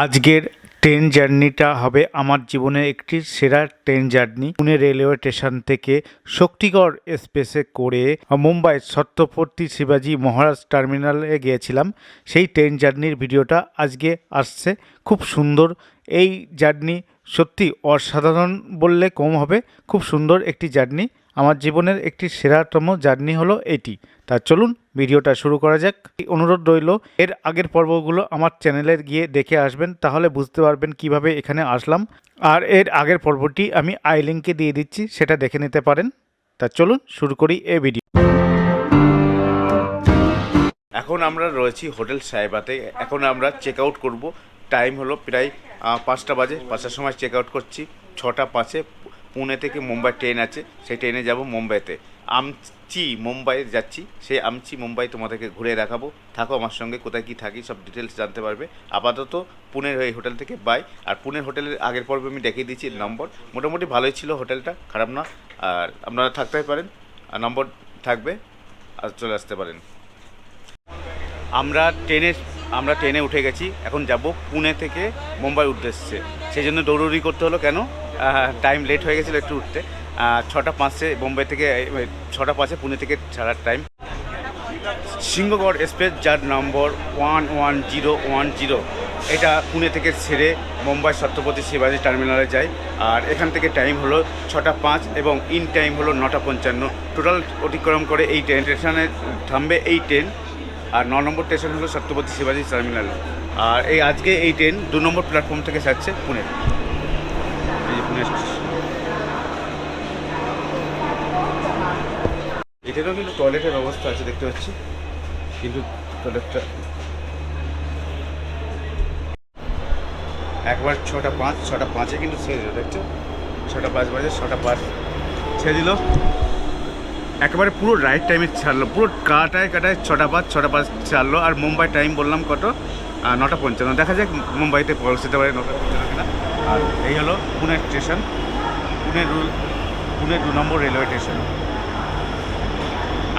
আজকের ট্রেন জার্নিটা হবে আমার জীবনের একটি সেরা train journey. Pune railway station থেকে শক্তিগড় এক্সপ্রেসে করে মুম্বাই ছত্রপতি শিবাজি মহারাজ টার্মিনালে গিয়েছিলাম। সেই ট্রেন জার্নির ভিডিওটা আজকে আসছে। খুব সুন্দর এই জার্নি, সত্যি অসাধারণ বললে কম হবে। খুব সুন্দর একটি জার্নি, আমার জীবনের একটি সেরাতম জার্নি হলো এটি। তা চলুন ভিডিওটা শুরু করা যাক। অনুরোধ রইল এর আগের পর্বগুলো আমার চ্যানেলে গিয়ে দেখে আসবেন, তাহলে বুঝতে পারবেন কিভাবে এখানে আসলাম। আর এর আগের পর্বটি আমি আই লিঙ্কে দিয়ে দিচ্ছি, সেটা দেখে নিতে পারেন। তা চলুন শুরু করি এই ভিডিও। এখন আমরা রয়েছি হোটেল সাহেবাতে। এখন আমরা চেক আউট করবো। টাইম হলো প্রায় 5টা বাজে। 5টার সময় চেক আউট করছি। 6টা 5-এ পুনে থেকে মুম্বাই ট্রেন আছে, সেই ট্রেনে যাব মুম্বাইতে। আমচি মুম্বাই যাচ্ছি, সেই আমচি মুম্বাই তোমাদেরকে ঘুরে দেখাবো। থাকো আমার সঙ্গে, কোথায় কী থাকি সব ডিটেলস জানতে পারবে। আপাতত পুনের এই হোটেল থেকে বাই। আর পুনের হোটেলের আগের পর্বে আমি দেখিয়ে দিচ্ছি নম্বর। মোটামুটি ভালোই ছিল হোটেলটা, খারাপ না। আর আপনারা থাকতে পারেন, আর নম্বর থাকবে, আর চলে আসতে পারেন। আমরা ট্রেনে উঠে গেছি। এখন যাব পুনে থেকে মুম্বাই উদ্দেশ্যে। সেই জন্য দৌড়দৌড়ি করতে হলো। কেন? টাইম লেট হয়ে গেছিলো একটু উঠতে। 6টা 5-এ মুম্বাই থেকে, 6টা 5-এ পুনে থেকে ছাড়ার টাইম। সিংহগড় এক্সপ্রেস, যার নম্বর 11010, এটা পুনে থেকে ছেড়ে মুম্বাই ছত্রপতি শিবাজি টার্মিনালে যায়। আর এখান থেকে টাইম হলো 6টা 5 এবং ইন টাইম হলো 9টা 55। টোটাল অতিক্রম করে এই ট্রেন স্টেশনে থামবে এই ট্রেন। আর 9 নম্বর স্টেশন হলো ছত্রপতি শিবাজি টার্মিনাল। আর এই আজকে এই ট্রেন 2 নম্বর প্ল্যাটফর্ম থেকে ছাড়ছে পুনে। এই যে পুনে এটারও কিন্তু টয়লেটের ব্যবস্থা আছে, দেখতে পাচ্ছি। কিন্তু টয়লেটটা একবার 6টা 5-এ কিন্তু ছেড়ে দিল, দেখছো? 6টা 5 বাজে, 6টা 5 ছেড়ে দিল। একেবারে পুরো রাইট টাইমে ছাড়লো, পুরো কাটায় 6টা 5 ছাড়লো। আর মুম্বাই টাইম বললাম কত? 9টা 55। দেখা যাক মুম্বাইতে পৌঁছতে পারে 9টা 55 কিনা। আর এই হলো পুনে স্টেশন, পুনে 2 নম্বর রেলওয়ে স্টেশন।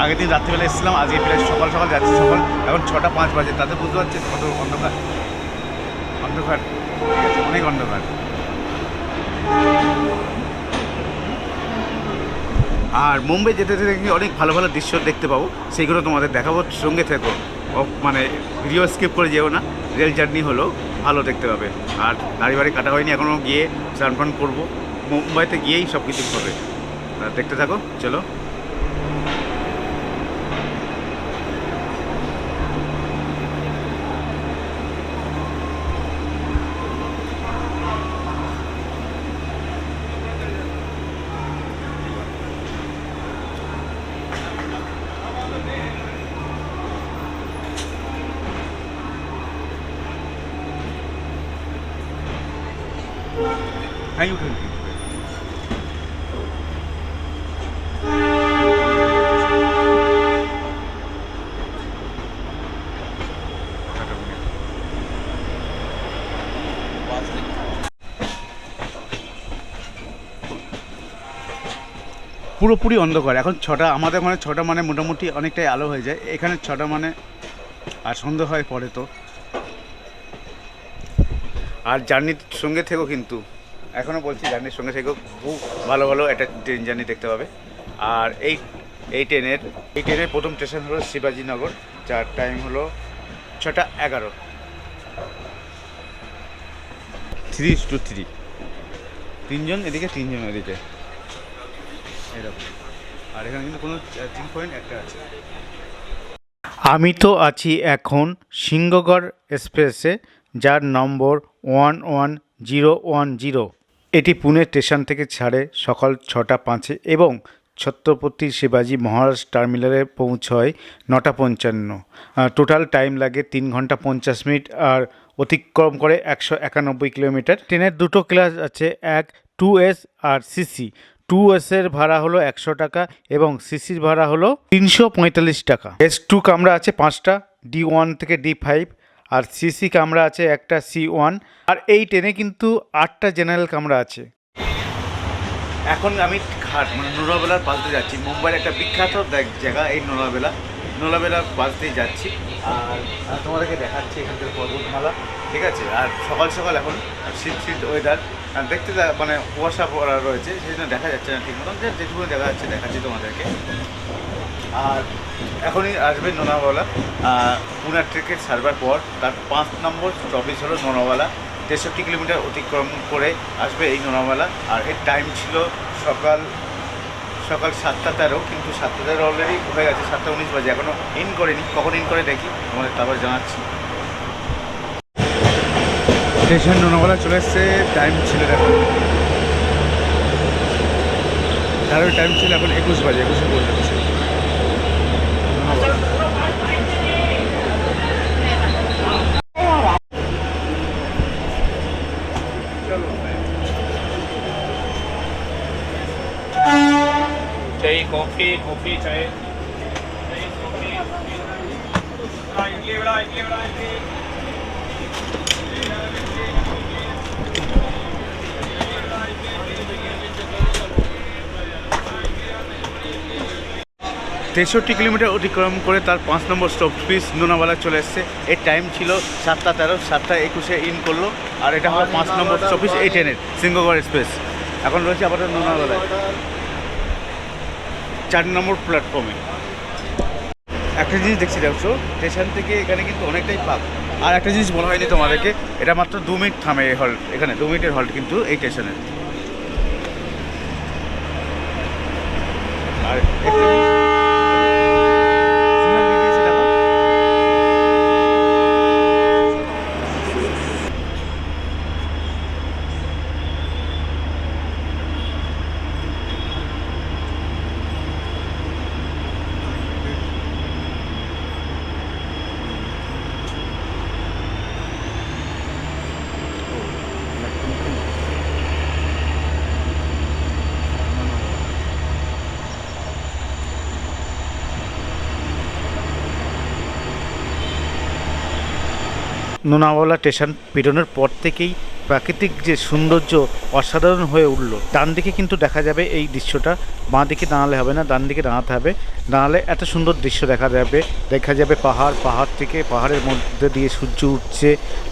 আগের দিন রাত্রিবেলা এসেছিলাম, আজকে প্রায় সকাল সকাল যাচ্ছি। সকাল এখন 6টা 5 বাজে, তাতে বুঝতে পারছি কত অন্ধকার। ঠিক আছে, অনেক অন্ধকার। আর মুম্বাই যেতে যেতে অনেক ভালো ভালো দৃশ্য দেখতে পাবো, সেইগুলো তোমাদের দেখাবো। সঙ্গে থেকো, মানে ভিডিও স্কিপ করে যেও না। রেল জার্নি হলো ভালো দেখতে পাবে। আর দাড়ি বাড়ি কাটা হয়নি এখনও, গিয়ে স্নান ফান করবো। মুম্বাইতে গিয়েই সব কিছু করবে। দেখতে থাকো, চলো। হ্যাঁ, উঠুন। পুরোপুরি অন্ধকার এখন। 6টা আমাদের মানে 6টা মানে মোটামুটি অনেকটাই আলো হয়ে যায় এখানে। 6টা মানে আর সন্ধ্যা হয় পরে তো। আর জার্নির সঙ্গে থেকেও, কিন্তু এখনও বলছি জার্নির সঙ্গে থেকেও খুব ভালো ভালো একটা ট্রেন জার্নি দেখতে পাবে। আর এই ট্রেনের প্রথম স্টেশন হলো শিবাজীনগর, যার টাইম হলো 6টা 11। 3:3, 3জন এদিকে 3জন এদিকে, এরকম। আর এখানে কিন্তু কোনো চার্জিং পয়েন্ট একটা আছে। আমি তো আছি এখন সিংহগড় এক্সপ্রেসে, যার নম্বর 11010। এটি পুনে স্টেশন থেকে ছাড়ে সকাল 6টা 5-এ এবং ছত্রপতি শিবাজি মহারাজ টার্মিনালে পৌঁছয় 9টা 55। টোটাল টাইম লাগে 3 ঘন্টা 50 মিনিট। আর অতিক্রম করে 191 কিলোমিটার। ট্রেনের দুটো ক্লাস আছে, এক 2S আর CC। 2S-এর ভাড়া হলো 100 টাকা এবং CCর ভাড়া হলো 345 টাকা। S2 কামরা আছে 5টা, D1 থেকে D5। আর CC কামরা আছে একটা, C1। আর এই ট্রেনে কিন্তু 8টা জেনারেল কামরা আছে। এখন আমি ঘাট মানে নোনাবেলার পাশে যাচ্ছি। মুম্বাইয়ের একটা বিখ্যাত জায়গা এই নোনাবেলা। নোলাবেলা বাস দিয়ে যাচ্ছি। আর তোমাদেরকে দেখাচ্ছি এখানকার পর্বতমালা, ঠিক আছে। আর সকাল সকাল এখন শীত শীত ওয়েদার, দেখতে মানে কুয়াশা পড়া রয়েছে, সেই জন্য দেখা যাচ্ছে না ঠিক মতন, যেটুকু দেখা যাচ্ছে দেখাচ্ছি তোমাদেরকে। আর এখনই আসবে লোনাওয়ালা, পুনে ট্রেকে ছাড়বার পর তার 5 নম্বর স্টপেজ হলো লোনাওয়ালা। 63 কিলোমিটার অতিক্রম করে আসবে এই লোনাওয়ালা। আর এর টাইম ছিল সকাল 7:13, কিন্তু 7:13 অলরেডি হয়ে গেছে, 7:19 বাজে, এখনও ইন করিনি। কখন ইন করে দেখি আমাদের তারপর জানাচ্ছি। স্টেশন লোনাওয়ালা চলে এসছে, টাইম ছিল এখন, তার টাইম ছিল এখন 21 বাজে, 21 বলে যাচ্ছে। चाहिए कॉफ़ी कॉफ़ी चाहिए 63 কিলোমিটার অতিক্রম করে তার 5 নম্বর স্টপেজ লোনাওয়ালা চলে এসছে। এর টাইম ছিল 7:13, 7:21 ইন করলো। আর এটা হলো 5 নম্বর স্টপেজ এই ট্রেনের, সিংহগড় এক্সপ্রেস। এখন রয়েছে আপাতত লোনাওয়ালায় 4 নম্বর প্ল্যাটফর্মে। একটা জিনিস দেখছি, দেখছো স্টেশন থেকে এখানে কিন্তু অনেকটাই ফাঁক। আর একটা জিনিস বলা হয়নি তোমাদেরকে, এটা মাত্র 2 মিনিট থামে এই হল্ট, এখানে 2 মিনিটের হল্ট কিন্তু এই স্টেশনে। আর লোনাওয়ালা স্টেশন পেরোনোর পর থেকেই প্রাকৃতিক যে সৌন্দর্য অসাধারণ হয়ে উঠল। ডান দিকে কিন্তু দেখা যাবে এই দৃশ্যটা, বাঁ দিকে দাঁড়ালে হবে না, ডান দিকে দাঁড়াতে হবে। দাঁড়ালে এত সুন্দর দৃশ্য দেখা যাবে পাহাড় থেকে, পাহাড়ের মধ্যে দিয়ে সূর্য উঠছে।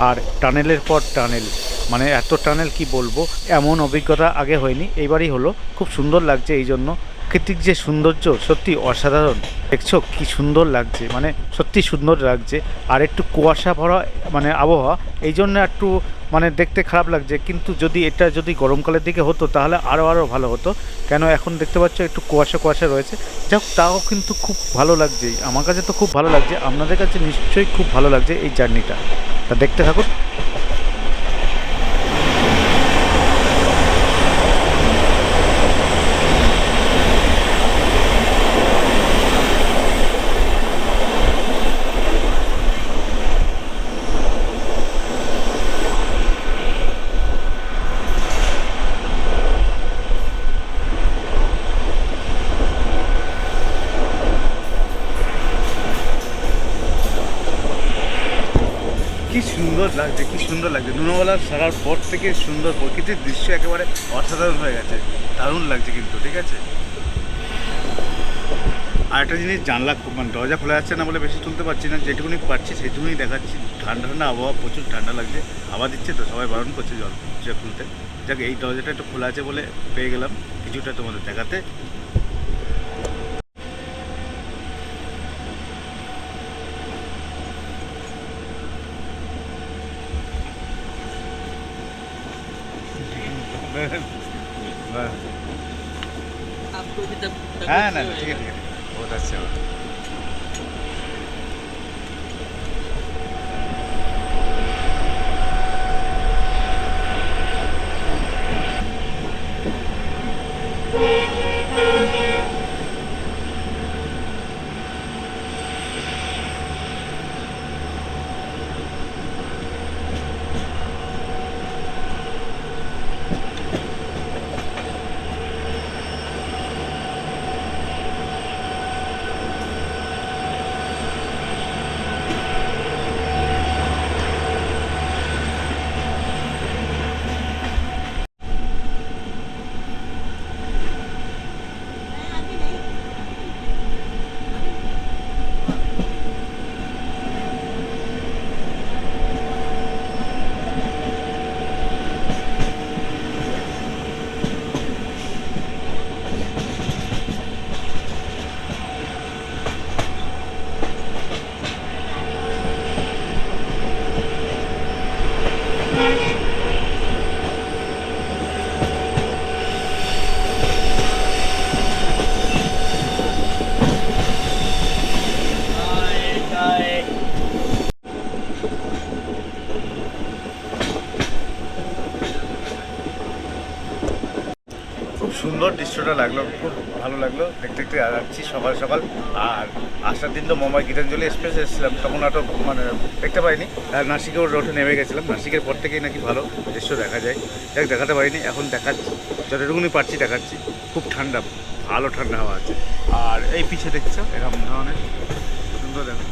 আর টানেলের পর টানেল, মানে এত টানেল কি বলবো, এমন অভিজ্ঞতা আগে হয়নি, এইবারই হলো। খুব সুন্দর লাগছে, এই জন্য প্রাকৃতিক যে সৌন্দর্য সত্যি অসাধারণ। দেখছো কি সুন্দর লাগছে, মানে সত্যি সুন্দর লাগছে। আর একটু কুয়াশা ভরা মানে আবহাওয়া, এই জন্য একটু মানে দেখতে খারাপ লাগছে। কিন্তু এটা যদি গরমকালের দিকে হতো তাহলে আরও ভালো হতো। কেন এখন দেখতে পাচ্ছ একটু কুয়াশা রয়েছে, যাক তাও কিন্তু খুব ভালো লাগছে। আমার কাছে তো খুব ভালো লাগছে, আপনাদের কাছে নিশ্চয়ই খুব ভালো লাগছে এই জার্নিটা। তা দেখতে থাকুন। কি সুন্দর লাগছে লোনাওয়ালা ছাড়ার পর থেকে, সুন্দর প্রকৃতির দৃশ্য একেবারে অসাধারণ হয়ে গেছে, দারুণ লাগছে কিন্তু, ঠিক আছে। আর একটা জিনিস, জানলা মানে দরজা খোলা যাচ্ছে না বলে বেশি তুলতে পারছি না, যেটুকুনি পারছি সেটুকুনি দেখাচ্ছি। ঠান্ডা আবহাওয়া, প্রচুর ঠান্ডা লাগছে, হাওয়া দিচ্ছে তো, সবাই বারণ করছে জল খুলতে। যাক এই দরজাটা একটু খোলা আছে বলে পেয়ে গেলাম কিছুটা তোমাদের দেখাতে। आपको भी तब হ্যাঁ না ঠিক আছে বহুত আচ্ছা। দৃশ্যটা লাগলো, খুব ভালো লাগলো দেখতে দেখতে যাচ্ছি সকাল সকাল। আর আসার দিন তো মুম্বাই গীতাঞ্জলি এক্সপ্রেস এসেছিলাম, তখন অত মানে দেখতে পাইনি। আর নাসিকের রোডে নেমে গেছিলাম, নাসিকের পর থেকেই নাকি ভালো দৃশ্য দেখা যায়। যাক, দেখাতে পারিনি, এখন দেখাচ্ছি, যতটুকুনি পারছি দেখাচ্ছি। খুব ঠান্ডা, ভালো ঠান্ডা হাওয়া আছে। আর এই পিছে দেখছো এরকম ধরনের সুন্দর দেখা।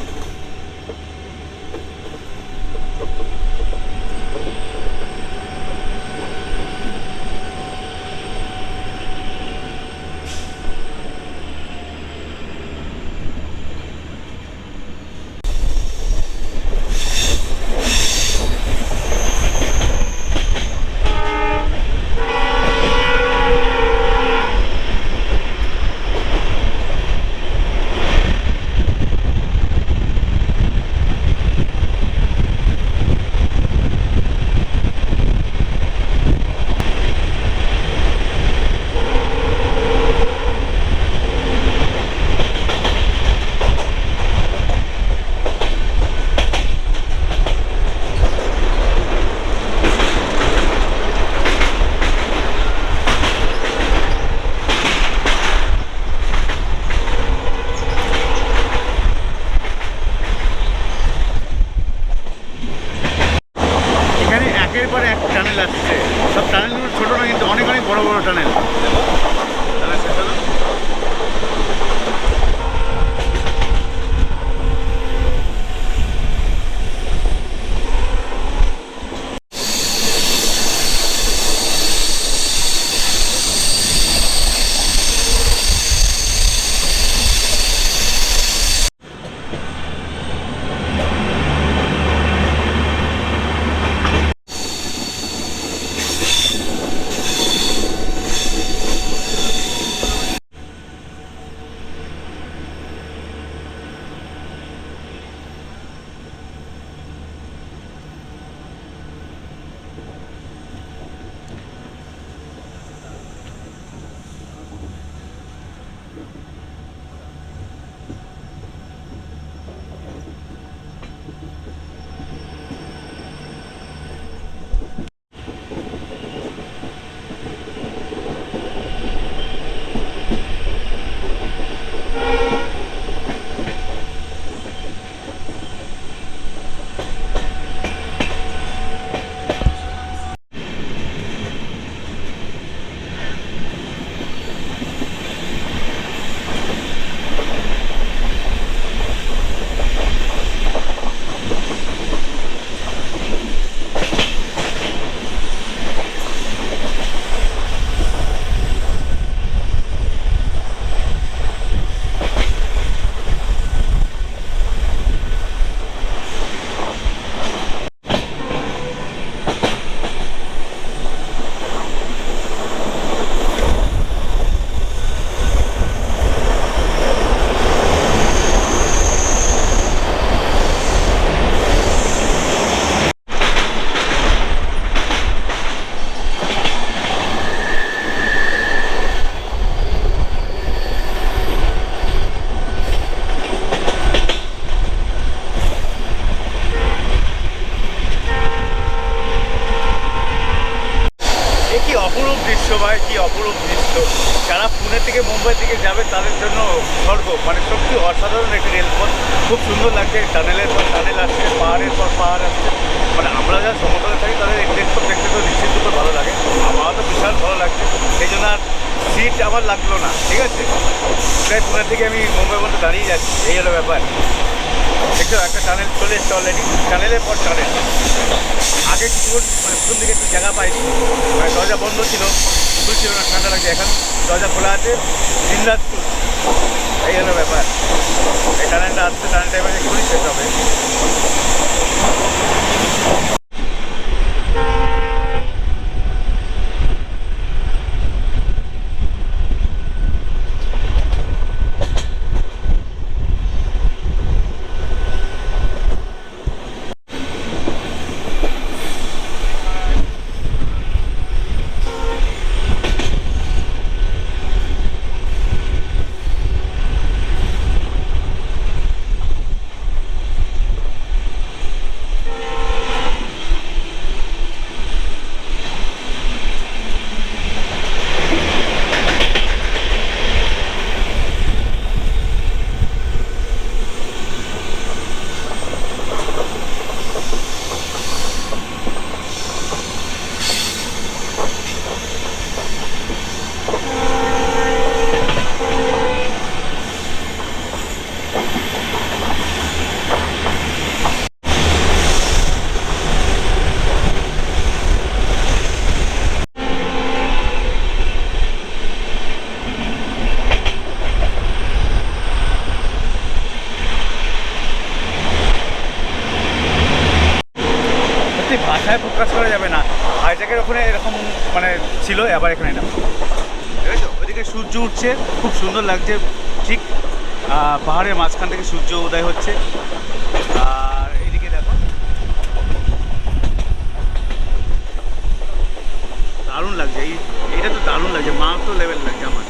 এখানে একের পর এক টানেল আসছে, সব টানেলগুলো ছোটো না, কিন্তু অনেক অনেক বড় বড় টানেল। কি অপরূপ দৃশ্য ভাই, কি অপরূপ দৃশ্য। যারা পুনে থেকে মুম্বাই থেকে যাবে তাদের জন্য স্বর্গ, মানে সত্যি অসাধারণ একটি রেলপথ। খুব সুন্দর লাগছে, টানেলের পর টানেল আসছে, পাহাড়ের পর পাহাড় আসছে। মানে আমরা যারা সমতলে থাকি তাদের এই রেলপথ দেখতে তো নিশ্চিত খুব ভালো লাগে, আমার তো বিশাল ভালো লাগছে। সেই জন্য আর সিট আমার লাগলো না, ঠিক আছে। প্রায় পুনে থেকে আমি মুম্বাই মধ্যে দাঁড়িয়ে যাচ্ছি, এই হলো ব্যাপার। দেখছো একটা টানেল চলে এসছে অলরেডি, টানেলের পর টানেল। আগে কিছুক্ষণ মানে প্রথম দিকে একটু জায়গা পাইনি, মানে দরজা বন্ধ ছিল, খুলছিল না, ঠান্ডা লাগছে। এখন দরজা খোলা আছে, দিনরাত চলছে, এই হলো ব্যাপার। এই টানেলটা আসছে, টানেলটা এবার খুলি শেষ হবে। আগের ওখানে এরকম মানে ছিল, আবার এখানে না, ঠিক আছে। ওইদিকে সূর্য উঠছে, খুব সুন্দর লাগছে, ঠিক পাহাড়ের মাঝখান থেকে সূর্য উদয় হচ্ছে। আর এইদিকে দেখো, দারুণ লাগছে, এইটা তো দারুণ লাগছে, মা তো লেভেল লাগছে আমার।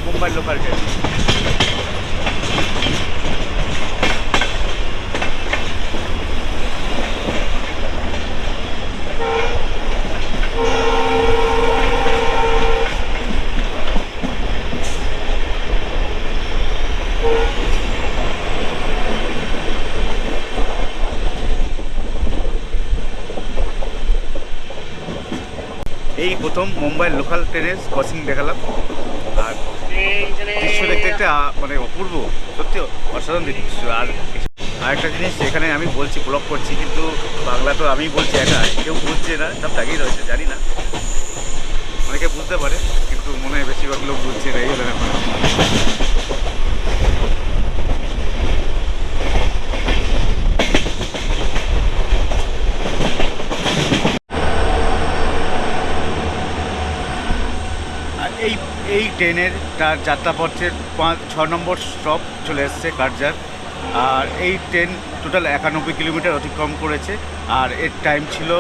Mumbai local train. এই প্রথম মুম্বাই লোকাল ট্রেনের ক্রসিং দেখালাম, আর দৃশ্য দেখতে দেখতে মানে অপূর্ব, সত্যি অসাধারণ দৃশ্য। আর আরেকটা জিনিস, এখানে আমি বলছি ব্লগ করছি, কিন্তু বাংলা তো আমি বলছি একা, কেউ বুঝছে না, সব তাকিয়ে রয়েছে, জানি না, অনেকে বুঝতে পারে, কিন্তু মনে হয় বেশিরভাগ লোক বুঝছে না, এই হলো ব্যাপার। এই এই ট্রেনের তার যাত্রাপথের 6 নম্বর স্টপ চলে এসছে কার্জার। আর এই ট্রেন টোটাল 91 কিলোমিটার অতিক্রম করেছে, আর এর টাইম ছিল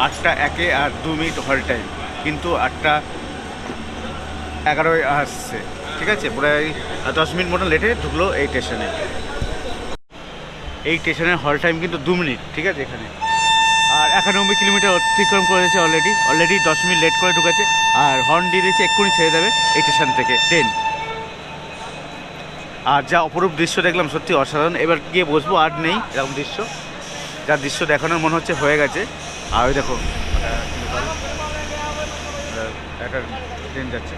8:01 আর 2 মিনিট হল টাইম, কিন্তু 8:11 আসছে, ঠিক আছে, প্রায় 10 মিনিট মতো লেটে ঢুকলো এই স্টেশনে। এই স্টেশনের হল টাইম কিন্তু 2 মিনিট, ঠিক আছে এখানে। আর 91 কিলোমিটার অতিক্রম করেছে অলরেডি 10 মিনিট লেট করে ঢুকেছে, আর হর্ন দিয়ে দিয়েছে, এক্ষুনি ছেড়ে দেবে এই স্টেশন থেকে ট্রেন। আর যা অপরূপ দৃশ্য দেখলাম, সত্যি অসাধারণ। এবার গিয়ে বসবো, আর নেই এরকম দৃশ্য, যা দৃশ্য দেখানোর মনে হচ্ছে হয়ে গেছে। আর ওই দেখো একটা ট্রেন যাচ্ছে।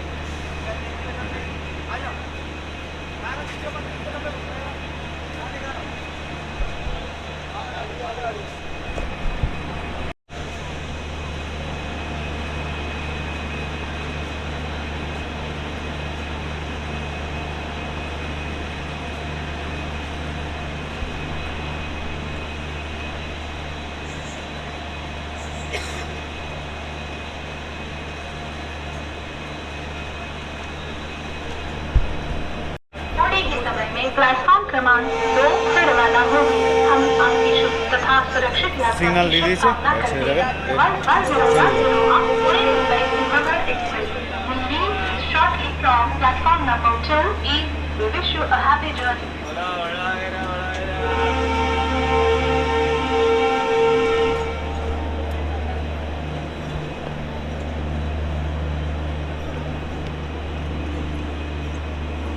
प्लेटफॉर्म क्रमांक 2 से रवाना होगी। हम आपकी शुभ तथा सुरक्षित यात्रा सिग्नल की ले लीजिए, शुभकामना ऐसे करते लगे। हैं। 1110 of Pune Mumbai River Express will leave shortly from platform number 2E. We wish you a happy journey.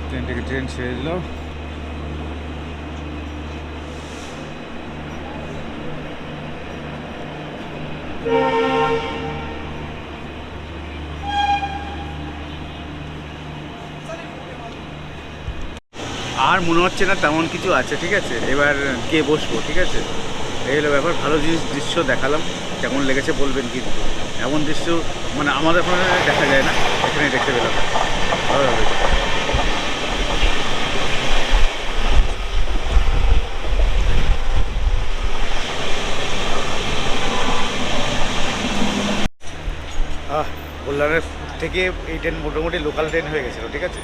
Train থেকে ট্রেন ছেড়ে দিল। আর মনে হচ্ছে না তেমন কিছু আছে, ঠিক আছে, এবার গিয়ে বসবো, ঠিক আছে। এই হলো ব্যাপার। ভালো দৃশ্য দেখালাম, কেমন লেগেছে বলবেন, কিন্তু এমন দৃশ্য মানে আমাদের ওখানে দেখা যায় না, এখানে দেখতে পেলাম, ভালো লাগবে। কল্যাণের থেকে এই ট্রেন মোটামুটি লোকাল ট্রেন হয়ে গেছিলো, ঠিক আছে।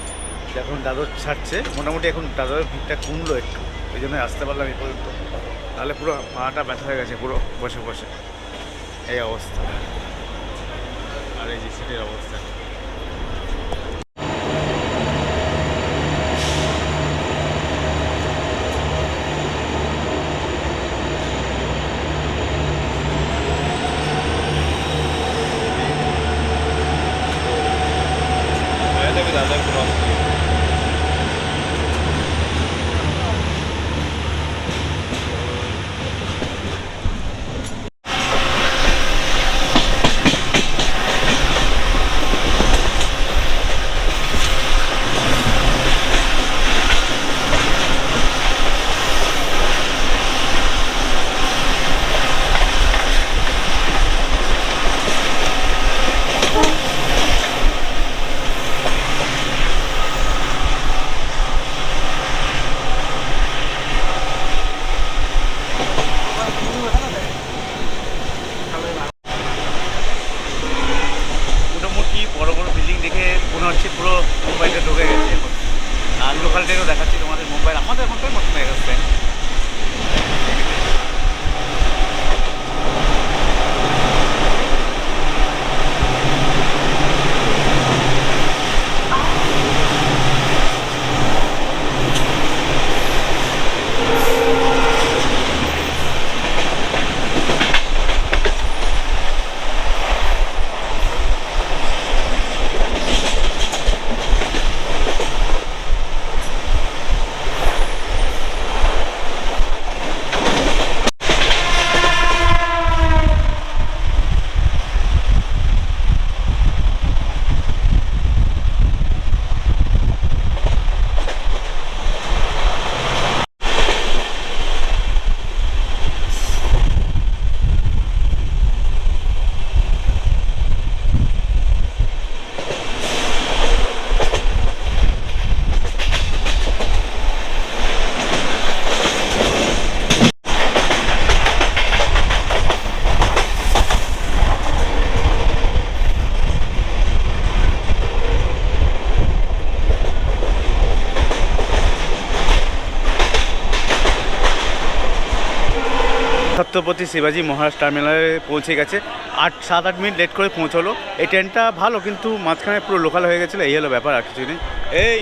এখন দাদর ছাড়ছে, মোটামুটি এখন দাদরের ভিড়টা কমলো একটু, ওই জন্য আসতে পারলাম এই পর্যন্ত, তাহলে পুরো পাটা ব্যথা হয়ে গেছে পুরো বসে বসে, এই অবস্থা। আর এই যে সিটের অবস্থা। দাদা ক্রস মোটামুটি বড় বড় বিল্ডিং দেখে মনে হচ্ছে পুরো মুম্বাইতে ঢুকে গেছে এখন। আর লোকাল ট্রেনও দেখাচ্ছি তোমাদের মুম্বাইয়ের আমাদের এখনটাই মতন হয়ে গেছে। ছত্রপতি শিবাজি মহারাজ টার্মিনালে পৌঁছে গেছে। 7-8 মিনিট লেট করে পৌঁছলো। এই ট্রেনটা ভালো, কিন্তু মাঝখানে পুরো লোকাল হয়ে গেছিলো, এই হলো ব্যাপার, আর কিছু নেই। এই